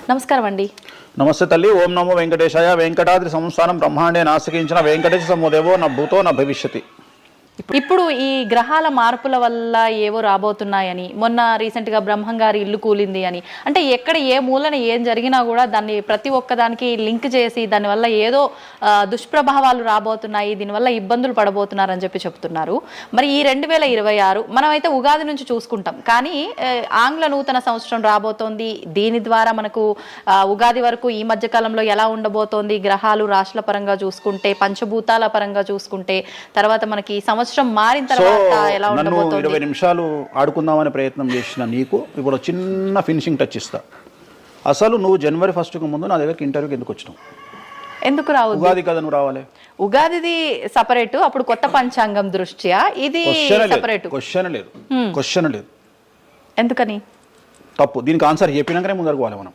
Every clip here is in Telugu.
నమస్కారం అండి. నమస్తే తల్లి. ఓం నమో వెంకటేశాయ. వెంకటాద్రి సంస్థానం బ్రహ్మాండే నాసికించిన వెంకటేశ సమోదేవో నా భూతో నా భవిష్యతి. ఇప్పుడు ఈ గ్రహాల మార్పుల వల్ల ఏవో రాబోతున్నాయని, మొన్న రీసెంట్గా బ్రహ్మంగారి ఇల్లు కూలింది అని, అంటే ఎక్కడ ఏ మూలన ఏం జరిగినా కూడా దాన్ని ప్రతి ఒక్కదానికి లింక్ చేసి దానివల్ల ఏదో దుష్ప్రభావాలు రాబోతున్నాయి, దీనివల్ల ఇబ్బందులు పడబోతున్నారని చెప్తున్నారు. మరి ఈ 2026 మనమైతే ఉగాది నుంచి చూసుకుంటాం, కానీ ఆంగ్ల నూతన సంవత్సరం రాబోతోంది. దీని ద్వారా మనకు ఉగాది వరకు ఈ మధ్యకాలంలో ఎలా ఉండబోతోంది, గ్రహాలు రాశుల పరంగా చూసుకుంటే, పంచభూతాల పరంగా చూసుకుంటే, తర్వాత మనకి సంవత్సరం మారిన తర్వాత ఎలా ఉండబోతోంది. 20 నిమిషాలు ఆడుకుందామనే ప్రయత్నం చేసిన నీకు ఇప్పుడు చిన్న ఫినిషింగ్ టచ్ ఇస్తా. అసలు నువ్వు జనవరి 1కు ముందు నా దగ్గరికి ఇంటర్వ్యూకి ఎందుకు వచ్చినావు? ఎందుకు రావు? ఉగాది కదా నువ్వు రావాలి. ఉగాదిది సపరేట్, అప్పుడు కొత్త పంచాంగం దృష్ట్యా ఇది సపరేట్. క్వశ్చన్ లేదు. ఎందుకని? తప్పు. దీనికి ఆన్సర్ చెప్పినాకనే ముందరకు పోవాలి మనం.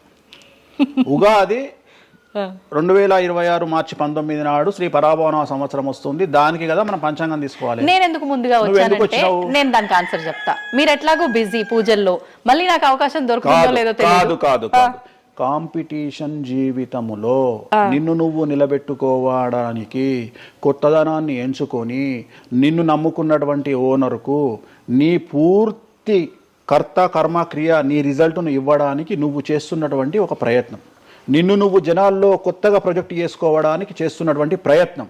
ఉగాది 2026 మార్చి 19 నాడు శ్రీ పరాభవన సంవత్సరం వస్తుంది. దానికి కదా మనం పంచాంగం తీసుకోవాలి. నేను ఎందుకు ముందుగా వచ్చానంటే నేను దానికి ఆన్సర్ చెప్తా. మీరు ఎట్లాగో బిజీ పూజల్లో, మళ్ళీ నాకు అవకాశం దొరుకుతుందో లేదో తెలియదు. కాదు కాంపిటీషన్ జీవితములో నిన్ను నువ్వు నిలబెట్టుకోవడానికి కొత్తదనాన్ని ఎంచుకొని నిన్ను నమ్ముకున్నటువంటి ఓనర్కు నీ పూర్తి కర్త కర్మ క్రియ నీ రిజల్ట్ను ఇవ్వడానికి నువ్వు చేస్తున్నటువంటి ఒక ప్రయత్నం, నిన్ను నువ్వు జనాల్లో కొత్తగా ప్రొజెక్ట్ చేసుకోవడానికి చేస్తున్నటువంటి ప్రయత్నం.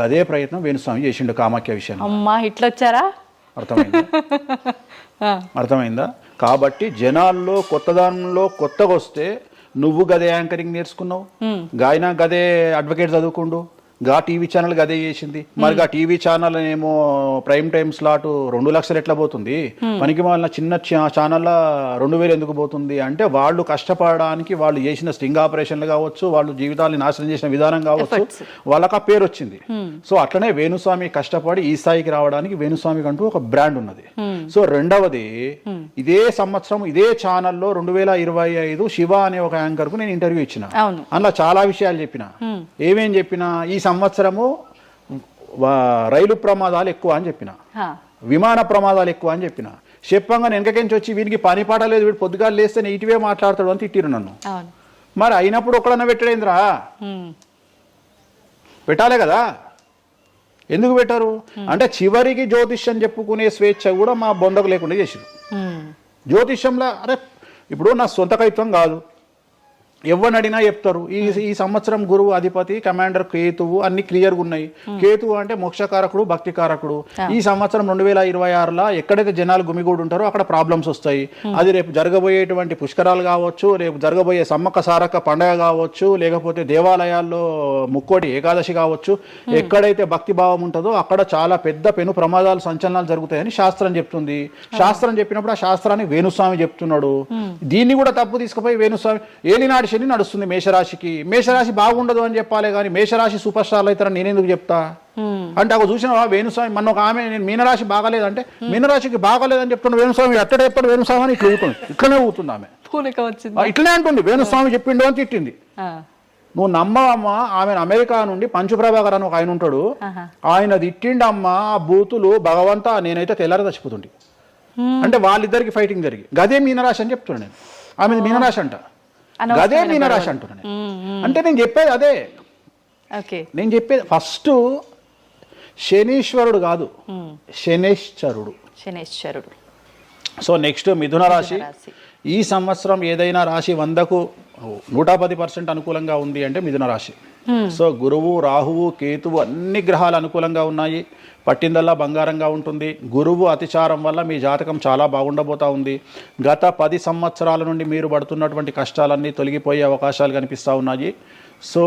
అదే ప్రయత్నం వేణుస్వామి చేసిండు కామాఖ్య విషయంలో. అమ్మా ఇట్లొచ్చారా? అర్థమైందా? కాబట్టి జనాల్లో కొత్తదానంలో కొత్తగా వస్తే నువ్వు గదే యాంకరింగ్ నేర్చుకున్నావు, గాయన గదే అడ్వకేట్ చదువుకుండు, గా టీవీ ఛానల్ గదే చేసింది. మరి గా టీవీ ఛానల్ ఏమో ప్రైమ్ టైమ్ స్లాట్ 2 లక్షలు ఎట్లా పోతుంది? మనకి వాళ్ళ చిన్న ఛానల్లో 2000 ఎందుకు పోతుంది అంటే, వాళ్ళు కష్టపడడానికి వాళ్ళు చేసిన స్టింగ్ ఆపరేషన్లు కావచ్చు, వాళ్ళు జీవితాన్ని నాశనం చేసిన విధానం కావచ్చు, వాళ్ళకి ఆ పేరు వచ్చింది. సో అట్లనే వేణుస్వామి కష్టపడి ఈ స్థాయికి రావడానికి వేణుస్వామికి అంటూ ఒక బ్రాండ్ ఉన్నది. సో రెండవది, ఇదే సంవత్సరం ఇదే ఛానల్లో 2025 శివ అనే ఒక యాంకర్ కు నేను ఇంటర్వ్యూ ఇచ్చిన. అందులో చాలా విషయాలు చెప్పిన. ఏమేం చెప్పిన? ఈ సంవత్సరము రైలు ప్రమాదాలు ఎక్కువ అని చెప్పిన, విమాన ప్రమాదాలు ఎక్కువ అని చెప్పిన. చెప్పంగా వెనకకించి వచ్చి వీనికి పని పాట లేదు, వీడు పొద్దుగాలు లేస్తే ఇటువే మాట్లాడతాడు అని తిట్టిరు నన్ను. మరి అయినప్పుడు ఒక్కడన్నా పెట్టడేంద్రా? పెట్టాలే కదా. ఎందుకు పెట్టారు అంటే, చివరికి జ్యోతిష్యం చెప్పుకునే స్వేచ్ఛ కూడా మా బొందకు లేకుండా చేసిరు. జ్యోతిష్యంలో అరే ఇప్పుడు నా సొంత కవిత్వం కాదు, ఎవరిని అడిగినా చెప్తారు. ఈ సంవత్సరం గురువు అధిపతి కమాండర్ కేతువు అన్ని క్లియర్గా ఉన్నాయి. కేతువు అంటే మోక్షకారకుడు, భక్తికారకుడు. ఈ సంవత్సరం 2026లో ఎక్కడైతే జనాలు గుమిగూడు ఉంటారో అక్కడ ప్రాబ్లమ్స్ వస్తాయి. అది రేపు జరగబోయేటువంటి పుష్కరాలు కావచ్చు, రేపు జరగబోయే సమ్మక్క సారక్క పండగ కావచ్చు, లేకపోతే దేవాలయాల్లో ముక్కోటి ఏకాదశి కావచ్చు, ఎక్కడైతే భక్తి భావం ఉంటుందో అక్కడ చాలా పెద్ద పెను ప్రమాదాలు సంచలనాలు జరుగుతాయని శాస్త్రం చెప్తుంది. శాస్త్రం చెప్పినప్పుడు ఆ శాస్త్రాన్ని వేణుస్వామి చెప్తున్నాడు. దీన్ని కూడా తప్పు తీసుకుపోయి వేణుస్వామి ఏలినాడు శని నడుస్తుంది మేషరాశికి, మేషరాశి బాగుండదు అని చెప్పాలి కానీ మేషరాశి సూపర్ స్టార్లు అవుతారని నేనెందుకు చెప్తా అంటే, ఒక చూసిన వేణుస్వామి మన ఒక ఆమె నేను మీనరాశి బాగాలేదంటే మీనరాశికి బాగాలేదని చెప్తున్నా వేణుస్వామి ఎట్టడే ఎప్పుడు వేణుస్వామి అని ఇట్లా ఊతుంది, ఇట్లనే ఊతుంది ఆమె, ఇట్లనే అంటుంది వేణుస్వామి చెప్పిండు అని తిట్టింది. నువ్వు నమ్మవమ్మా, ఆమె అమెరికా నుండి పంచుప్రభాకర్ అని ఒక ఆయన ఉంటాడు, ఆయన తిట్టిండమ్మా ఆ బూతులు భగవంతా నేనైతే తెల్లారి చచ్చిపోతుండే. అంటే వాళ్ళిద్దరికి ఫైటింగ్ జరిగి గదే మీనరాశి అని చెప్తున్నాను నేను. ఆమె మీనరాశి అంట, గదే మీనరాశి అంటున్నాను. అంటే నేను చెప్పేది అదే. నేను చెప్పేది ఫస్ట్ శనీశ్వరుడు కాదు, శనేశ్వరుడు. సో నెక్స్ట్ మిథున రాశి. ఈ సంవత్సరం ఏదైనా రాశి 100కు 110% అనుకూలంగా ఉంది అంటే మిథున రాశి. సో గురువు, రాహువు, కేతువు అన్ని గ్రహాలు అనుకూలంగా ఉన్నాయి. పట్టిందల్లా బంగారంగా ఉంటుంది. గురువు అతిచారం వల్ల మీ జాతకం చాలా బాగుండబోతా ఉంది. గత 10 సంవత్సరాల నుండి మీరు పడుతున్నటువంటి కష్టాలన్నీ తొలగిపోయే అవకాశాలు కనిపిస్తూ ఉన్నాయి. సో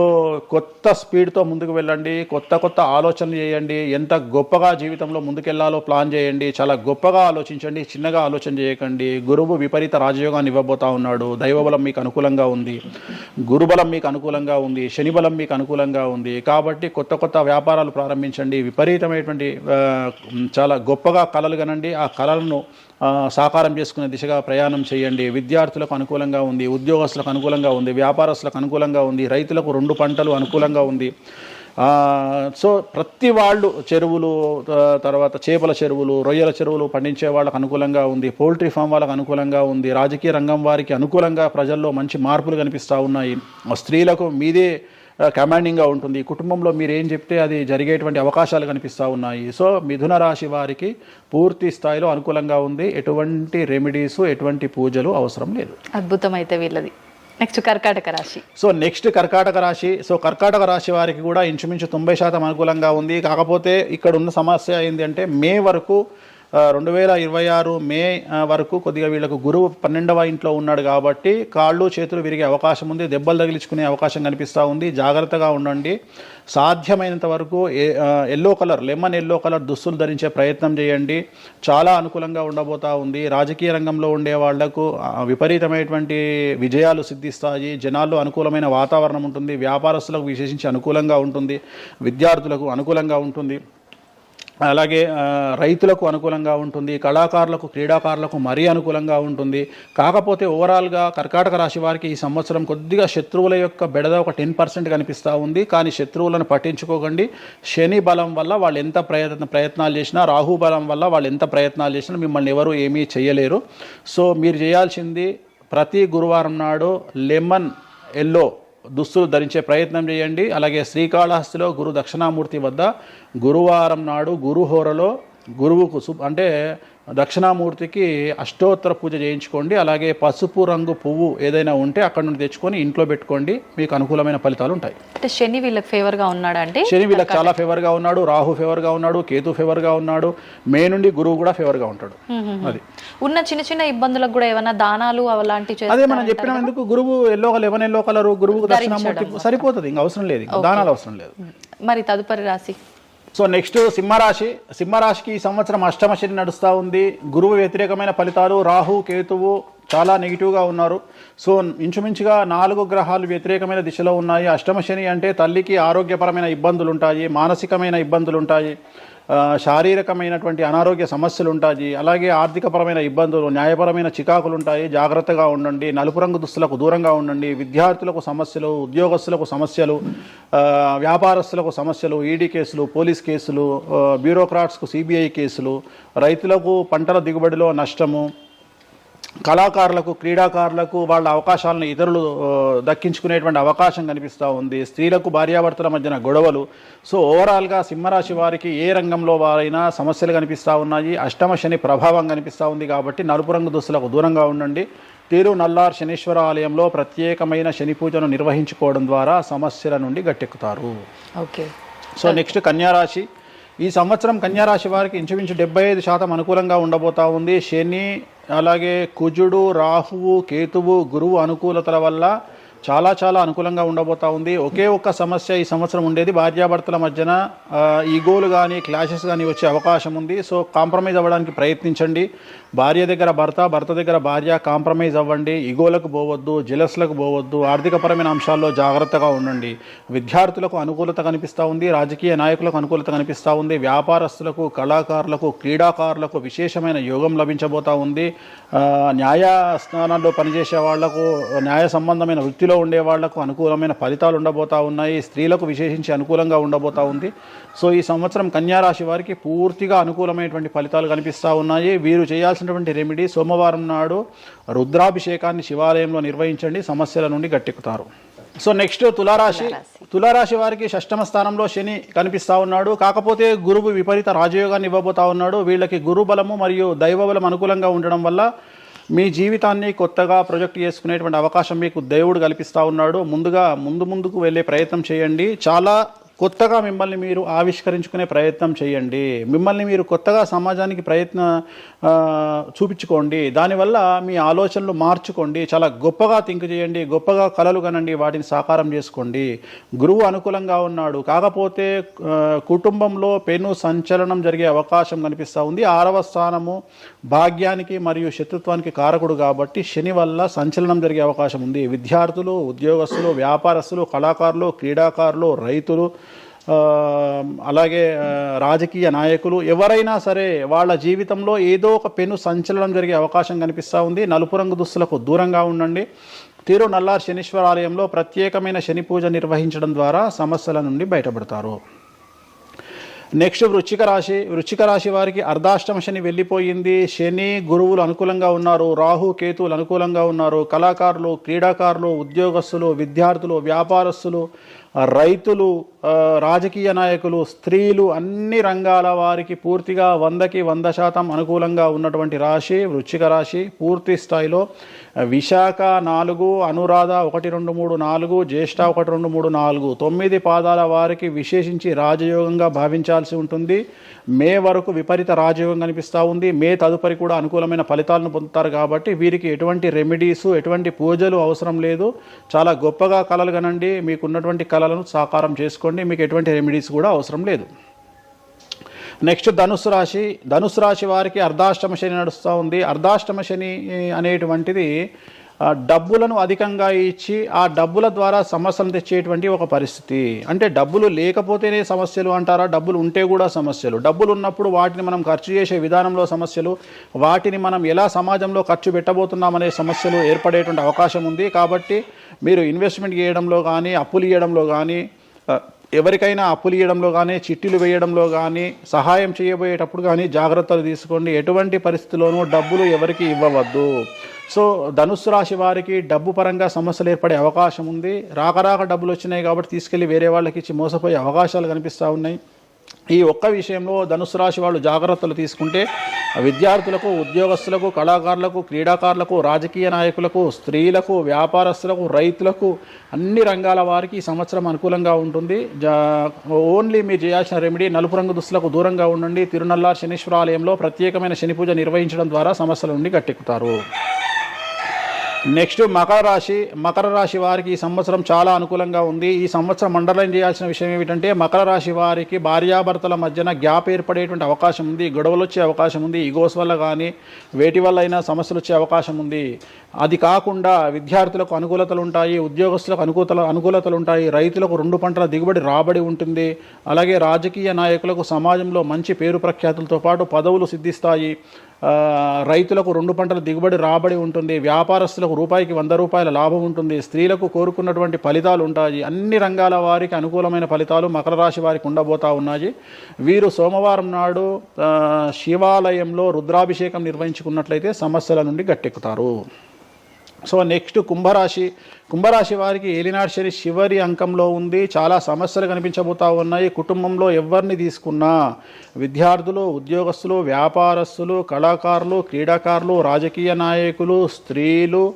కొత్త స్పీడ్తో ముందుకు వెళ్ళండి, కొత్త ఆలోచనలు చేయండి, ఎంత గొప్పగా జీవితంలో ముందుకెళ్లాలో ప్లాన్ చేయండి, చాలా గొప్పగా ఆలోచించండి, చిన్నగా ఆలోచన చేయకండి. గురువు విపరీత రాజయోగాన్ని ఇవ్వబోతా ఉన్నాడు. దైవబలం మీకు అనుకూలంగా ఉంది, గురుబలం మీకు అనుకూలంగా ఉంది, శనిబలం మీకు అనుకూలంగా ఉంది. కాబట్టి కొత్త వ్యాపారాలు ప్రారంభించండి. విపరీతమైనటువంటి చాలా గొప్పగా కలలు కనండి, ఆ కళలను సాకారం చేసుకునే దిశగా ప్రయాణం చేయండి. విద్యార్థులకు అనుకూలంగా ఉంది, ఉద్యోగస్తులకు అనుకూలంగా ఉంది, వ్యాపారస్తులకు అనుకూలంగా ఉంది, రైతులకు 2 పంటలు అనుకూలంగా ఉంది. సో ప్రతి వాళ్ళు చెరువులు, తర్వాత చేపల చెరువులు, రొయ్యల చెరువులు పండించే వాళ్ళకు అనుకూలంగా ఉంది, పౌల్ట్రీ ఫామ్ వాళ్ళకు అనుకూలంగా ఉంది, రాజకీయ రంగం వారికి అనుకూలంగా ప్రజల్లో మంచి మార్పులు కనిపిస్తూ ఉన్నాయి. స్త్రీలకు మీదే కమాండింగ్గా ఉంటుంది, కుటుంబంలో మీరు ఏం చెప్తే అది జరిగేటువంటి అవకాశాలు కనిపిస్తూ ఉన్నాయి. సో మిథున రాశి వారికి పూర్తి స్థాయిలో అనుకూలంగా ఉంది. ఎటువంటి రెమెడీస్, ఎటువంటి పూజలు అవసరం లేదు. అద్భుతం అయితే వీళ్ళది. నెక్స్ట్ కర్కాటక రాశి. సో నెక్స్ట్ కర్కాటక రాశి. సో కర్కాటక రాశి వారికి కూడా ఇంచుమించు 90% అనుకూలంగా ఉంది. కాకపోతే ఇక్కడ ఉన్న సమస్య ఏంటి అంటే మే వరకు 2026 మే వరకు కొద్దిగా వీళ్ళకు గురువు 12వ ఇంట్లో ఉన్నాడు కాబట్టి కాళ్ళు చేతులు విరిగే అవకాశం ఉంది, దెబ్బలు తగిలించుకునే అవకాశం కనిపిస్తూ ఉంది. జాగ్రత్తగా ఉండండి. సాధ్యమైనంత వరకు yellow colour, lemon yellow colour దుస్తులు ధరించే ప్రయత్నం చేయండి. చాలా అనుకూలంగా ఉండబోతూ ఉంది. రాజకీయ రంగంలో ఉండే వాళ్లకు విపరీతమైనటువంటి విజయాలు సిద్ధిస్తాయి. జనాల్లో అనుకూలమైన వాతావరణం ఉంటుంది. వ్యాపారస్తులకు విశేషించి అనుకూలంగా ఉంటుంది. విద్యార్థులకు అనుకూలంగా ఉంటుంది. అలాగే రైతులకు అనుకూలంగా ఉంటుంది. కళాకారులకు, క్రీడాకారులకు మరీ అనుకూలంగా ఉంటుంది. కాకపోతే ఓవరాల్గా కర్కాటక రాశి వారికి ఈ సంవత్సరం కొద్దిగా శత్రువుల యొక్క బెడద ఒక 10% కనిపిస్తూ ఉంది. కానీ శత్రువులను పట్టించుకోకండి. శని బలం వల్ల వాళ్ళు ఎంత ప్రయత్నాలు చేసినా, రాహు బలం వల్ల వాళ్ళు ఎంత ప్రయత్నాలు చేసినా మిమ్మల్ని ఎవరు ఏమీ చేయలేరు. సో మీరు చేయాల్సింది ప్రతి గురువారం నాడు లెమన్ ఎల్లో దుస్తులు ధరించే ప్రయత్నం చేయండి. అలాగే శ్రీకాళహస్తిలో గురు దక్షిణామూర్తి వద్ద గురువారం నాడు గురుహోరలో గురువుకు అంటే దక్షిణామూర్తికి అష్టోత్తర పూజ చేయించుకోండి. అలాగే పసుపు రంగు పువ్వు ఏదైనా ఉంటే అక్కడ నుండి తెచ్చుకొని ఇంట్లో పెట్టుకోండి. మీకు అనుకూలమైన ఫలితాలు ఉంటాయి. అంటే శని వీళ్ళకి ఫేవర్గా ఉన్నాడా? అంటే శని వీళ్ళకి చాలా ఫేవర్గా ఉన్నాడు, రాహు ఫేవర్గా ఉన్నాడు, కేతు ఫేవర్గా ఉన్నాడు, మే నుండి గురువు కూడా ఫేవర్గా ఉంటాడు. అది ఉన్న చిన్న చిన్న ఇబ్బందులకు కూడా ఏమైనా దానాలు అలాంటివి అదే మనం చెప్పినాం. ఎందుకు గురువు లెమన్ ఎల్లో కలర్ గురువుకు దక్షిణామూర్తి సరిపోతుంది, ఇంకా అవసరం లేదు, ఇంకా దానాలు అవసరం లేదు. మరి తదుపరి రాశి. సో నెక్స్ట్ సింహరాశి. సింహరాశికి ఈ సంవత్సరం అష్టమ శని నడుస్తూ ఉంది. గురువు వ్యతిరేకమైన ఫలితాలు, రాహు కేతువు చాలా నెగిటివ్గా ఉన్నారు. సో ఇంచుమించుగా 4 గ్రహాలు వ్యతిరేకమైన దిశలో ఉన్నాయి. అష్టమ శని అంటే తల్లికి ఆరోగ్యపరమైన ఇబ్బందులు ఉంటాయి, మానసికమైన ఇబ్బందులు ఉంటాయి, శారీరకమైనటువంటి అనారోగ్య సమస్యలు ఉంటాయి. అలాగే ఆర్థికపరమైన ఇబ్బందులు, న్యాయపరమైన చికాకులు ఉంటాయి. జాగ్రత్తగా ఉండండి. నలుపు రంగు దుస్తులకు దూరంగా ఉండండి. విద్యార్థులకు సమస్యలు, ఉద్యోగస్తులకు సమస్యలు, వ్యాపారస్తులకు సమస్యలు, ఈడీ కేసులు, పోలీస్ కేసులు, బ్యూరోక్రాట్స్కు సిబిఐ కేసులు, రైతులకు పంటల దిగుబడిలో నష్టము, కళాకారులకు, క్రీడాకారులకు వాళ్ళ అవకాశాలను ఇతరులు దక్కించుకునేటువంటి అవకాశం కనిపిస్తూ ఉంది. స్త్రీలకు భార్యాభర్తల మధ్యన గొడవలు. సో ఓవరాల్గా సింహరాశి వారికి ఏ రంగంలో వారైనా సమస్యలు కనిపిస్తూ ఉన్నాయి. అష్టమ శని ప్రభావం కనిపిస్తూ ఉంది కాబట్టి నలుపు రంగు దుస్తులకు దూరంగా ఉండండి. తిరునల్లార్ శనీశ్వర ఆలయంలో ప్రత్యేకమైన శని పూజను నిర్వహించుకోవడం ద్వారా సమస్యల నుండి గట్టెక్కుతారు. ఓకే. సో నెక్స్ట్ కన్యారాశి. ఈ సంవత్సరం కన్యారాశి వారికి ఇంచుమించు 75% అనుకూలంగా ఉండబోతా ఉంది. శని, అలాగే కుజుడు, రాహువు, కేతువు, గురువు అనుకూలతల వల్ల చాలా చాలా అనుకూలంగా ఉండబోతా ఉంది. ఒకే ఒక్క సమస్య ఈ సంవత్సరం ఉండేది, భార్యాభర్తల మధ్యన ఈగోలు కానీ క్లాషెస్ కానీ వచ్చే అవకాశం ఉంది. సో కాంప్రమైజ్ అవ్వడానికి ప్రయత్నించండి. భార్య దగ్గర భర్త, భర్త దగ్గర భార్య కాంప్రమైజ్ అవ్వండి. ఈగోలకు పోవద్దు, జెలస్లకు పోవద్దు. ఆర్థికపరమైన అంశాల్లో జాగ్రత్తగా ఉండండి. విద్యార్థులకు అనుకూలత కనిపిస్తూ ఉంది. రాజకీయ నాయకులకు అనుకూలత కనిపిస్తూ ఉంది. వ్యాపారస్తులకు, కళాకారులకు, క్రీడాకారులకు విశేషమైన యోగం లభించబోతూ ఉంది. న్యాయస్థానాల్లో పనిచేసే వాళ్లకు, న్యాయ సంబంధమైన వృత్తిలో ఉండే వాళ్లకు అనుకూలమైన ఫలితాలు ఉండబోతా ఉన్నాయి. స్త్రీలకు విశేషించి అనుకూలంగా ఉండబోతా ఉంది. సో ఈ సంవత్సరం కన్యారాశి వారికి పూర్తిగా అనుకూలమైనటువంటి ఫలితాలు కనిపిస్తూ ఉన్నాయి. వీరు చేయాల్సినటువంటి రెమెడీ, సోమవారం నాడు రుద్రాభిషేకాన్ని శివాలయంలో నిర్వహించండి. సమస్యల నుండి గట్టెక్కుతారు. సో నెక్స్ట్ తులారాశి. తులారాశి వారికి 6వ స్థానంలో శని కనిపిస్తూ ఉన్నాడు. కాకపోతే గురువు విపరీత రాజయోగాన్ని ఇవ్వబోతా ఉన్నాడు. వీళ్ళకి గురు బలము మరియు దైవ బలం అనుకూలంగా ఉండడం వల్ల మీ జీవితాన్ని కొత్తగా ప్రొజెక్ట్ చేసుకునేటువంటి అవకాశం మీకు దేవుడు కల్పిస్తూ ఉన్నాడు. ముందుకు వెళ్ళే ప్రయత్నం చేయండి. చాలా కొత్తగా మిమ్మల్ని మీరు ఆవిష్కరించుకునే ప్రయత్నం చేయండి. మిమ్మల్ని మీరు కొత్తగా సమాజానికి చూపించుకోండి. దానివల్ల మీ ఆలోచనలు మార్చుకోండి. చాలా గొప్పగా థింక్ చేయండి. గొప్పగా కలలు కనండి. వాటిని సాకారం చేసుకోండి. గురువు అనుకూలంగా ఉన్నాడు. కాకపోతే కుటుంబంలో పెను సంచలనం జరిగే అవకాశం కనిపిస్తూ ఉంది. 6వ స్థానము భాగ్యానికి మరియు శత్రుత్వానికి కారకుడు కాబట్టి శని వల్ల సంచలనం జరిగే అవకాశం ఉంది. విద్యార్థులు, ఉద్యోగస్తులు, వ్యాపారస్తులు, కళాకారులు, క్రీడాకారులు, రైతులు, అలాగే రాజకీయ నాయకులు ఎవరైనా సరే వాళ్ళ జీవితంలో ఏదో ఒక పెను సంచలనం జరిగే అవకాశం కనిపిస్తూ ఉంది. నలుపు రంగు దుస్తులకు దూరంగా ఉండండి. తిరునల్లార్ శనీశ్వర ఆలయంలో ప్రత్యేకమైన శని పూజ నిర్వహించడం ద్వారా సమస్యల నుండి బయటపడతారు. నెక్స్ట్ వృశ్చిక రాశి వారికి అర్ధాష్టమ శని వెళ్ళిపోయింది. శని గురువులు అనుకూలంగా ఉన్నారు, రాహు కేతువులు అనుకూలంగా ఉన్నారు. కళాకారులు, క్రీడాకారులు, ఉద్యోగస్తులు, విద్యార్థులు, వ్యాపారస్తులు, రైతులు, రాజకీయ నాయకులు, స్త్రీలు, అన్ని రంగాల వారికి పూర్తిగా 100కి 100% అనుకూలంగా ఉన్నటువంటి రాశి వృశ్చిక రాశి. పూర్తి స్థాయిలో విశాఖ 4, అనురాధ 1, 2, 3, 4, జ్యేష్ఠ 1, 2, 3, 4, 9 పాదాల వారికి విశేషించి రాజయోగంగా భావించాల్సి ఉంటుంది. మే వరకు విపరీత రాజయోగం కనిపిస్తూ ఉంది. మే తదుపరి కూడా అనుకూలమైన ఫలితాలను పొందుతారు. కాబట్టి వీరికి ఎటువంటి రెమెడీసు, ఎటువంటి పూజలు అవసరం లేదు. చాలా గొప్పగా కళలు కనండి, మీకున్నటువంటి కళలను సాకారం చేసుకోండి, మీకు ఎటువంటి రెమెడీస్ కూడా అవసరం లేదు. నెక్స్ట్ ధనుసు రాశి వారికి అర్ధాష్టమ శని నడుస్తూ ఉంది. అర్ధాష్టమ శని అనేటువంటిది డబ్బులను అధికంగా ఇచ్చి ఆ డబ్బుల ద్వారా సమస్యలు తెచ్చేటువంటి ఒక పరిస్థితి. అంటే డబ్బులు లేకపోతేనే సమస్యలు అంటారా, డబ్బులు ఉంటే కూడా సమస్యలు. డబ్బులు ఉన్నప్పుడు వాటిని మనం ఖర్చు చేసే విధానంలో సమస్యలు, వాటిని మనం ఎలా సమాజంలో ఖర్చు పెట్టబోతున్నామనే సమస్యలు ఏర్పడేటువంటి అవకాశం ఉంది. కాబట్టి మీరు ఇన్వెస్ట్మెంట్ చేయడంలో కానీ, అప్పులు ఇవ్వడంలో కానీ, ఎవరికైనా అప్పులు ఇవ్వడంలో కానీ, చిట్టీలు వేయడంలో కానీ, సహాయం చేయబోయేటప్పుడు కానీ జాగ్రత్తలు తీసుకోండి. ఎటువంటి పరిస్థితుల్లోనూ డబ్బులు ఎవరికి ఇవ్వవద్దు. సో ధనుస్సు రాశి వారికి డబ్బు పరంగా సమస్యలు ఏర్పడే అవకాశం ఉంది. రాక డబ్బులు వచ్చినాయి కాబట్టి తీసుకెళ్ళి వేరే వాళ్ళకి ఇచ్చి మోసపోయే అవకాశాలు కనిపిస్తూ ఉన్నాయి. ఈ ఒక్క విషయంలో ధనుసు రాశి వాళ్ళు జాగ్రత్తలు తీసుకుంటే విద్యార్థులకు, ఉద్యోగస్తులకు, కళాకారులకు, క్రీడాకారులకు, రాజకీయ నాయకులకు, స్త్రీలకు, వ్యాపారస్తులకు, రైతులకు, అన్ని రంగాల వారికి ఈ సంవత్సరం అనుకూలంగా ఉంటుంది. ఓన్లీ మీరు చేయాల్సిన రెమెడీ నలుపు రంగు దుస్తులకు దూరంగా ఉండండి. తిరునల్లార్ శనీశ్వర ఆలయంలో ప్రత్యేకమైన శని పూజ నిర్వహించడం ద్వారా సమస్యల నుండి గట్టెక్కుతారు. నెక్స్ట్ మకర రాశి వారికి ఈ సంవత్సరం చాలా అనుకూలంగా ఉంది. ఈ సంవత్సరం అండర్లైన్ చేయాల్సిన విషయం ఏమిటంటే మకర రాశి వారికి భార్యాభర్తల మధ్యన గ్యాప్ ఏర్పడేటువంటి అవకాశం ఉంది. గొడవలు వచ్చే అవకాశం ఉంది. ఈగోస్ వల్ల కానీ వేటి వల్ల అయినా సమస్యలు వచ్చే అవకాశం ఉంది. అది కాకుండా విద్యార్థులకు అనుకూలతలు ఉంటాయి, ఉద్యోగస్తులకు అనుకూలతలు ఉంటాయి, రైతులకు 2 పంటల దిగుబడి రాబడి ఉంటుంది. అలాగే రాజకీయ నాయకులకు సమాజంలో మంచి పేరు ప్రఖ్యాతులతో పాటు పదవులు సిద్ధిస్తాయి. రైతులకు 2 పంటల దిగుబడి రాబడి ఉంటుంది. వ్యాపారస్తులకు రూపాయికి 100 రూపాయల లాభం ఉంటుంది. స్త్రీలకు కోరుకున్నటువంటి ఫలితాలు ఉంటాయి. అన్ని రంగాల వారికి అనుకూలమైన ఫలితాలు మకర రాశి వారికి ఉండబోతా ఉన్నాయి. వీరు సోమవారం నాడు శివాలయంలో రుద్రాభిషేకం నిర్వహించుకున్నట్లయితే సమస్యల నుండి గట్టెక్కుతారు. సో నెక్స్ట్ కుంభరాశి వారికి ఏలినాటి శని చివరి అంకంలో ఉంది. చాలా సమస్యలు కనిపించబోతా ఉన్నాయి. కుటుంబంలో ఎవరిని తీసుకున్నా విద్యార్థులు, ఉద్యోగస్తులు, వ్యాపారస్తులు, కళాకారులు, క్రీడాకారులు, రాజకీయ నాయకులు, స్త్రీలు,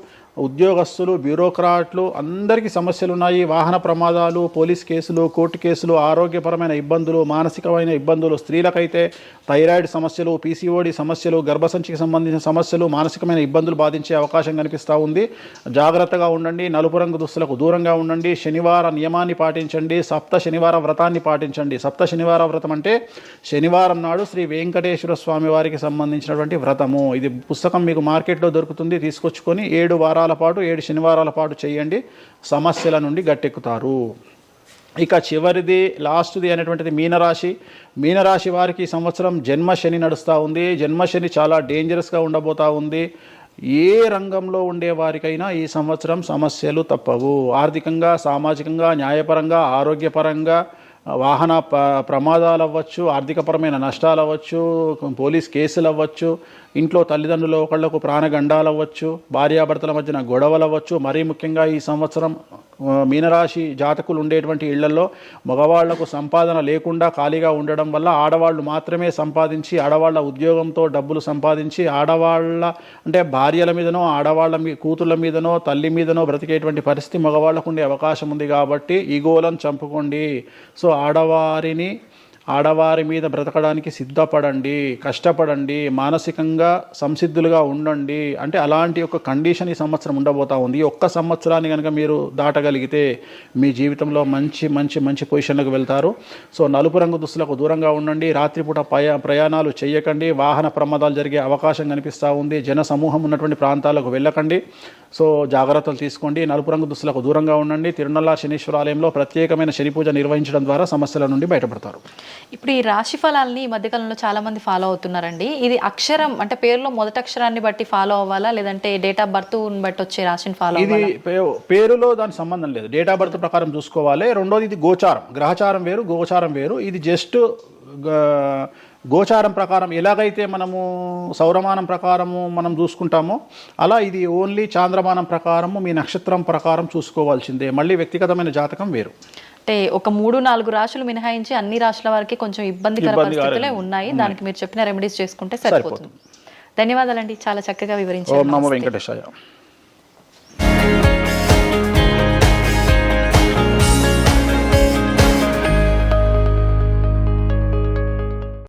ఉద్యోగస్తులు, బ్యూరోక్రాట్లు అందరికీ సమస్యలు ఉన్నాయి. వాహన ప్రమాదాలు, పోలీస్ కేసులు, కోర్టు కేసులు, ఆరోగ్యపరమైన ఇబ్బందులు, మానసికమైన ఇబ్బందులు, స్త్రీలకైతే థైరాయిడ్ సమస్యలు, పీసీఓడి సమస్యలు, గర్భసంచికి సంబంధించిన సమస్యలు, మానసికమైన ఇబ్బందులు బాధించే అవకాశం కనిపిస్తూ ఉంది. జాగ్రత్తగా ఉండండి. నలుపు రంగు దుస్తులకు దూరంగా ఉండండి. శనివార నియమాన్ని పాటించండి. సప్త శనివార వ్రతాన్ని పాటించండి. సప్త శనివార వ్రతం అంటే శనివారం నాడు శ్రీ వెంకటేశ్వర స్వామి వారికి సంబంధించినటువంటి వ్రతము. ఇది పుస్తకం మీకు మార్కెట్లో దొరుకుతుంది. తీసుకొచ్చుకొని 7 వారాల పాటు 7 శనివారాల పాటు చేయండి. సమస్యల నుండి గట్టెక్కుతారు. ఇక చివరిది లాస్ట్ది అనేటువంటిది మీనరాశి వారికి ఈ సంవత్సరం జన్మశని నడుస్తూ ఉంది. జన్మశని చాలా డేంజరస్గా ఉండబోతూ ఉంది. ఏ రంగంలో ఉండే వారికైనా ఈ సంవత్సరం సమస్యలు తప్పవు. ఆర్థికంగా, సామాజికంగా, న్యాయపరంగా, ఆరోగ్యపరంగా, వాహన ప్రమాదాలు అవ్వచ్చు, ఆర్థికపరమైన నష్టాలు అవ్వచ్చు, పోలీస్ కేసులు అవ్వచ్చు, ఇంట్లో తల్లిదండ్రులు ఒకళ్లకు ప్రాణగండాలు అవ్వచ్చు, భార్యాభర్తల మధ్యన గొడవలు అవ్వచ్చు. మరీ ముఖ్యంగా ఈ సంవత్సరం మీనరాశి జాతకులు ఉండేటువంటి ఇళ్లలో మగవాళ్లకు సంపాదన లేకుండా ఖాళీగా ఉండడం వల్ల ఆడవాళ్లు మాత్రమే సంపాదించి, ఆడవాళ్ల ఉద్యోగంతో డబ్బులు సంపాదించి, ఆడవాళ్ల అంటే భార్యల మీదనో, ఆడవాళ్ల కూతుళ్ళ మీదనో, తల్లి మీదనో బ్రతికేటువంటి పరిస్థితి మగవాళ్లకు ఉండే అవకాశం ఉంది. కాబట్టి ఈగోలను చంపుకోండి. సో ఆడవారి మీద బ్రతకడానికి సిద్ధపడండి, కష్టపడండి, మానసికంగా సంసిద్ధులుగా ఉండండి. అంటే అలాంటి ఒక కండిషన్ ఈ సంవత్సరం ఉండబోతా ఉంది. ఈ ఒక్క సంవత్సరాన్ని కనుక మీరు దాటగలిగితే మీ జీవితంలో మంచి పొజిషన్లకు వెళ్తారు. సో నలుపు రంగు దుస్తులకు దూరంగా ఉండండి. రాత్రిపూట ప్రయాణాలు చేయకండి. వాహన ప్రమాదాలు జరిగే అవకాశం కనిపిస్తూ ఉంది. జన సమూహం ఉన్నటువంటి ప్రాంతాలకు వెళ్ళకండి. సో జాగ్రత్తలు తీసుకోండి. నలుపు రంగు దుస్తులకు దూరంగా ఉండండి. తిరునల్లార్ శనీశ్వర ఆలయంలో ప్రత్యేకమైన శని పూజ నిర్వహించడం ద్వారా సమస్యల నుండి బయటపడతారు. ఇప్పుడు ఈ రాశి ఫలాల్ని ఈ మధ్యకాలంలో చాలా మంది ఫాలో అవుతున్నారండి. ఇది అక్షరం అంటే పేరులో మొదటి అక్షరాన్ని బట్టి ఫాలో అవ్వాలా, లేదంటే డేట్ ఆఫ్ బర్త్ బట్టి వచ్చే రాశిని ఫాలో ఇది అవ్వాలా? పేరులో దాని సంబంధం లేదు, డేట్ ఆఫ్ బర్త్ ప్రకారం చూసుకోవాలి. రెండోది ఇది గోచారం, గ్రహచారం వేరు, గోచారం వేరు. ఇది జస్ట్ గోచారం ప్రకారం ఎలాగైతే మనము సౌరమానం ప్రకారము మనం చూసుకుంటామో అలా ఇది ఓన్లీ చాంద్రమానం ప్రకారము మీ నక్షత్రం ప్రకారం చూసుకోవాల్సిందే. మళ్ళీ వ్యక్తిగతమైన జాతకం వేరు. అంటే ఒక 3-4 రాశులు మినహాయించి అన్ని రాశుల వరకు కొంచెం ఇబ్బందికర పరిస్థితులే ఉన్నాయి. దానికి మీరు చెప్పిన రెమెడీస్ చేసుకుంటే సరిపోతుంది. ధన్యవాదాలండి, చాలా చక్కగా వివరించారు. ఓం నమో వెంకటేశాయ.